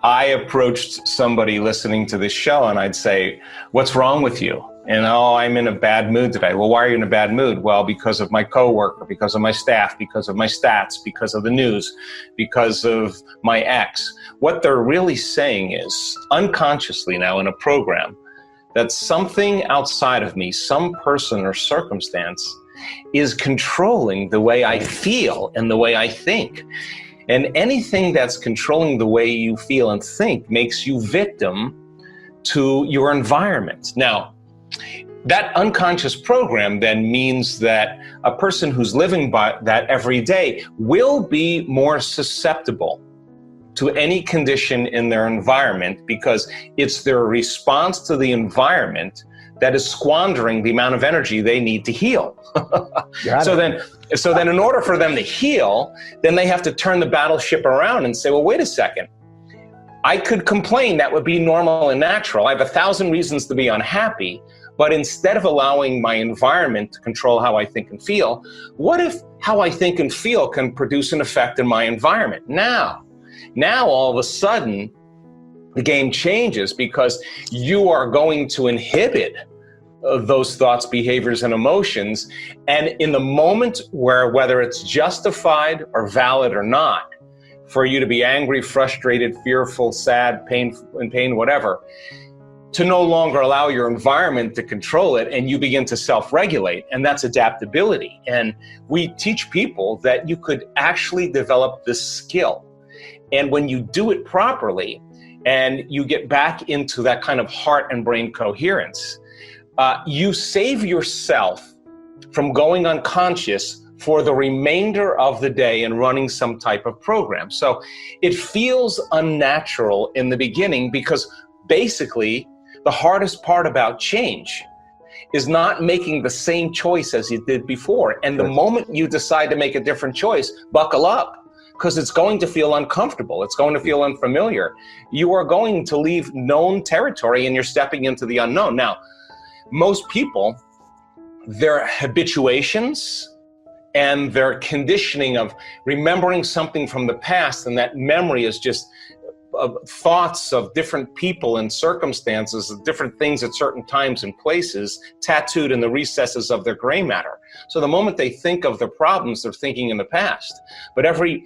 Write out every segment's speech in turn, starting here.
I approached somebody listening to this show and I'd say, what's wrong with you? And, oh, I'm in a bad mood today. Well, why are you in a bad mood? Well, because of my coworker, because of my staff, because of my stats, because of the news, because of my ex. What they're really saying is, unconsciously now in a program, that something outside of me, some person or circumstance, is controlling the way I feel and the way I think. And anything that's controlling the way you feel and think makes you victim to your environment. Now, that unconscious program then means that a person who's living by that every day will be more susceptible to any condition in their environment, because it's their response to the environment that is squandering the amount of energy they need to heal. So then in order for them to heal, then they have to turn the battleship around and say, well, wait a second. I could complain, that would be normal and natural. I have 1,000 reasons to be unhappy, but instead of allowing my environment to control how I think and feel, what if how I think and feel can produce an effect in my environment? Now all of a sudden, the game changes, because you are going to inhibit those thoughts, behaviors, and emotions. And in the moment where, whether it's justified or valid or not, for you to be angry, frustrated, fearful, sad, pain, whatever, to no longer allow your environment to control it, and you begin to self-regulate, and that's adaptability. And we teach people that you could actually develop this skill. And when you do it properly, and you get back into that kind of heart and brain coherence, you save yourself from going unconscious for the remainder of the day and running some type of program. So it feels unnatural in the beginning, because basically the hardest part about change is not making the same choice as you did before. And the moment you decide to make a different choice, buckle up, because it's going to feel uncomfortable. It's going to feel unfamiliar. You are going to leave known territory and you're stepping into the unknown. Now, most people, their habituations and their conditioning of remembering something from the past, and that memory is just thoughts of different people and circumstances, of different things at certain times and places, tattooed in the recesses of their gray matter. So the moment they think of their problems, they're thinking in the past. But every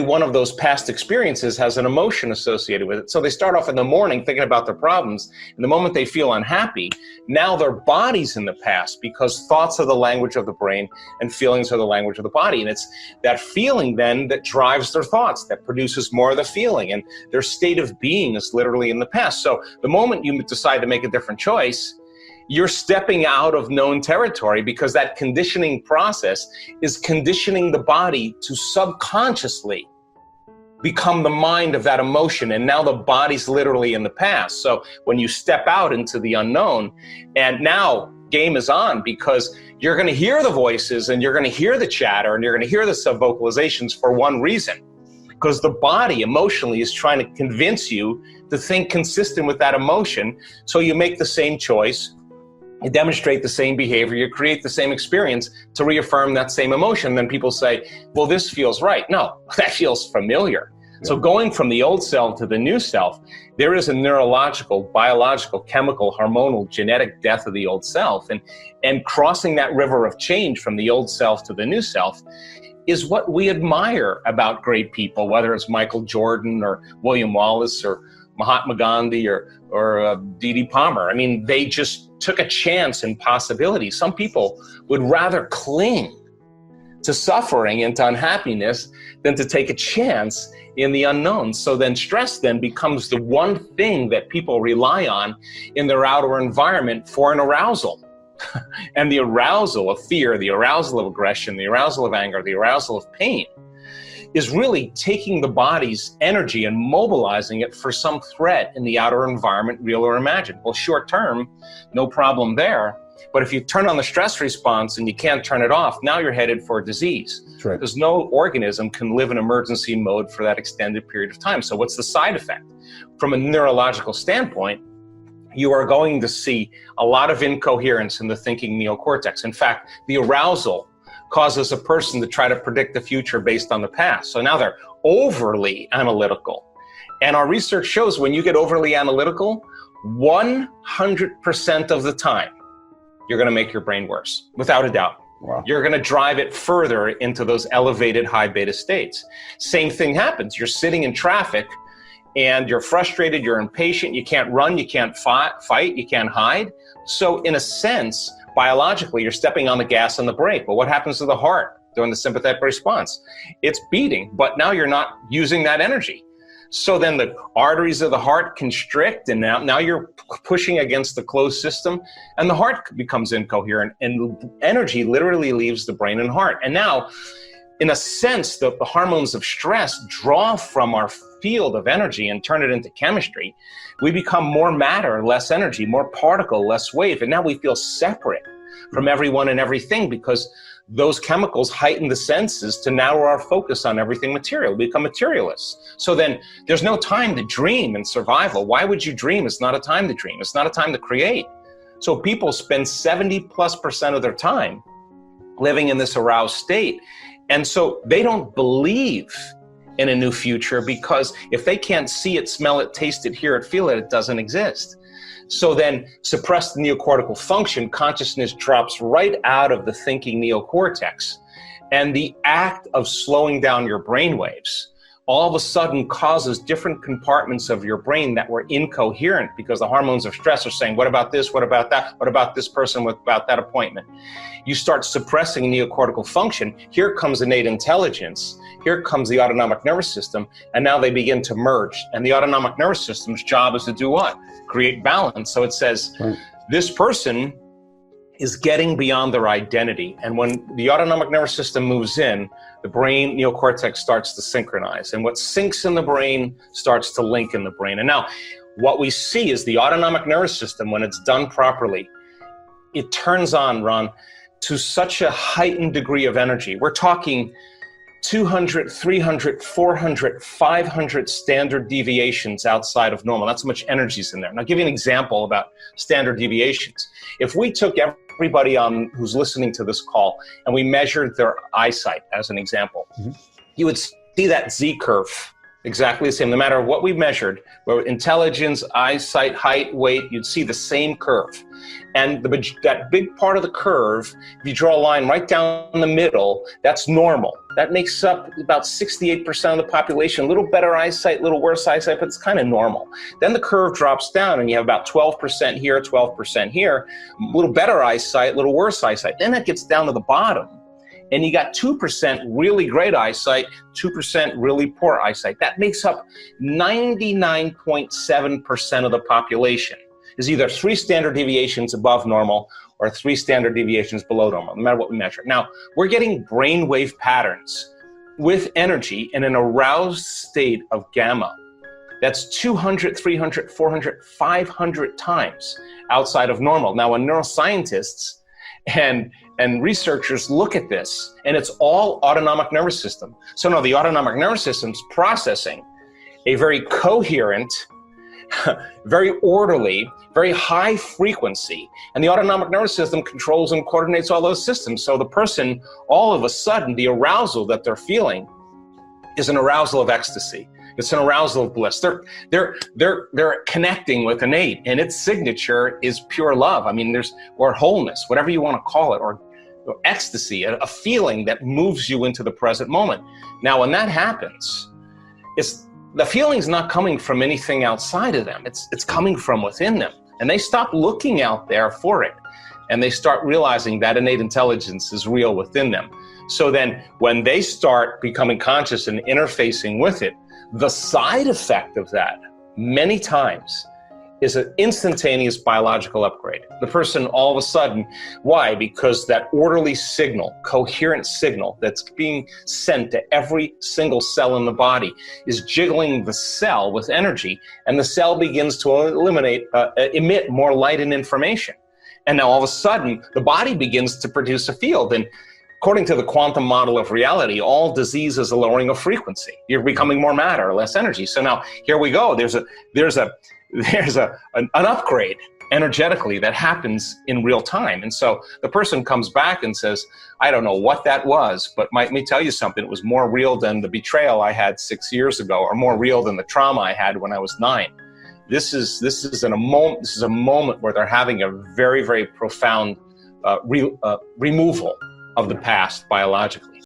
one of those past experiences has an emotion associated with it. So they start off in the morning thinking about their problems, and the moment they feel unhappy, now their body's in the past, because thoughts are the language of the brain and feelings are the language of the body. And it's that feeling then that drives their thoughts, that produces more of the feeling, and their state of being is literally in the past. So the moment you decide to make a different choice, you're stepping out of known territory, because that conditioning process is conditioning the body to subconsciously become the mind of that emotion. And now the body's literally in the past. So when you step out into the unknown, and now game is on, because you're going to hear the voices and you're going to hear the chatter and you're going to hear the sub-vocalizations for one reason, because the body emotionally is trying to convince you to think consistent with that emotion. So you make the same choice, you demonstrate the same behavior, you create the same experience to reaffirm that same emotion. Then people say, well, this feels right. No, that feels familiar. Yeah. So going from the old self to the new self, there is a neurological, biological, chemical, hormonal, genetic death of the old self. And crossing that river of change from the old self to the new self is what we admire about great people, whether it's Michael Jordan or William Wallace or Mahatma Gandhi or Didi Palmer. I mean, they just took a chance in possibility. Some people would rather cling to suffering and to unhappiness than to take a chance in the unknown. So then stress then becomes the one thing that people rely on in their outer environment for an arousal. And the arousal of fear, the arousal of aggression, the arousal of anger, the arousal of pain is really taking the body's energy and mobilizing it for some threat in the outer environment, real or imagined. Well, short term, no problem there. But if you turn on the stress response and you can't turn it off, now you're headed for a disease. That's right. Because no organism can live in emergency mode for that extended period of time. So what's the side effect? From a neurological standpoint, you are going to see a lot of incoherence in the thinking neocortex. In fact, the arousal causes a person to try to predict the future based on the past. So now they're overly analytical And our research shows when you get overly analytical, 100% of the time, you're going to make your brain worse, without a doubt. Wow. You're going to drive it further into those elevated high beta states. Same thing happens. You're sitting in traffic and you're frustrated, you're impatient, you can't run, you can't fight, you can't hide. So in a sense, biologically, you're stepping on the gas and the brake. But what happens to the heart during the sympathetic response? It's beating, but now you're not using that energy. So then the arteries of the heart constrict, and now you're pushing against the closed system, and the heart becomes incoherent, and energy literally leaves the brain and heart. And now, in a sense, the hormones of stress draw from our field of energy and turn it into chemistry. We become more matter, less energy, more particle, less wave, and now we feel separate from everyone and everything because those chemicals heighten the senses to narrow our focus on everything material. We become materialists. So then there's no time to dream in survival. Why would you dream? It's not a time to dream. It's not a time to create. So people spend 70+% of their time living in this aroused state. And so they don't believe in a new future because if they can't see it, smell it, taste it, hear it, feel it, it doesn't exist. So then suppressed neocortical function, consciousness drops right out of the thinking neocortex. And the act of slowing down your brain waves all of a sudden causes different compartments of your brain that were incoherent because the hormones of stress are saying, what about this? What about that? What about this person? What about that appointment? You start suppressing neocortical function. Here comes innate intelligence. Here comes the autonomic nervous system. And now they begin to merge. And the autonomic nervous system's job is to do what? Create balance. So it says, this person is getting beyond their identity. And when the autonomic nervous system moves in, the brain neocortex starts to synchronize. And what syncs in the brain starts to link in the brain. And now what we see is the autonomic nervous system, when it's done properly, it turns on, Ron, to such a heightened degree of energy. We're talking 200, 300, 400, 500 standard deviations outside of normal. That's how much energy is in there. And I'll give you an example about standard deviations. If we took everybody who's listening to this call and we measured their eyesight as an example, you would see that Z curve exactly the same. No matter what we measured, whether intelligence, eyesight, height, weight, you'd see the same curve. And that big part of the curve, if you draw a line right down the middle, that's normal. That makes up about 68% of the population. A little better eyesight, a little worse eyesight, but it's kind of normal. Then the curve drops down and you have about 12% here, 12% here, a little better eyesight, a little worse eyesight. Then it gets down to the bottom. And you got 2% really great eyesight, 2% really poor eyesight. That makes up 99.7% of the population. Is either 3 standard deviations above normal or 3 standard deviations below normal, no matter what we measure. Now, we're getting brainwave patterns with energy in an aroused state of gamma. That's 200, 300, 400, 500 times outside of normal. Now, when neuroscientists and researchers look at this, and it's all autonomic nervous system. So now the autonomic nervous system's processing a very coherent, very orderly, very high frequency, and the autonomic nervous system controls and coordinates all those systems. So the person, all of a sudden, the arousal that they're feeling is an arousal of ecstasy. It's an arousal of bliss. They're connecting with innate, and its signature is pure love. I mean, or wholeness, whatever you want to call it, or ecstasy, a feeling that moves you into the present moment. Now, when that happens, the feeling's not coming from anything outside of them. It's coming from within them, and they stop looking out there for it, and they start realizing that innate intelligence is real within them. So then, when they start becoming conscious and interfacing with it, the side effect of that, many times, is an instantaneous biological upgrade. The person all of a sudden, why? Because that orderly signal, coherent signal that's being sent to every single cell in the body is jiggling the cell with energy, and the cell begins to emit more light and information. And now all of a sudden, the body begins to produce a field. And according to the quantum model of reality, all disease is a lowering of frequency. You're becoming more matter, less energy. So now here we go. There's an upgrade energetically that happens in real time. And so the person comes back and says, I don't know what that was, but let me tell you something. It was more real than the betrayal I had 6 years ago, or more real than the trauma I had when I was 9. This is a moment where they're having a very, very profound removal of the past biologically.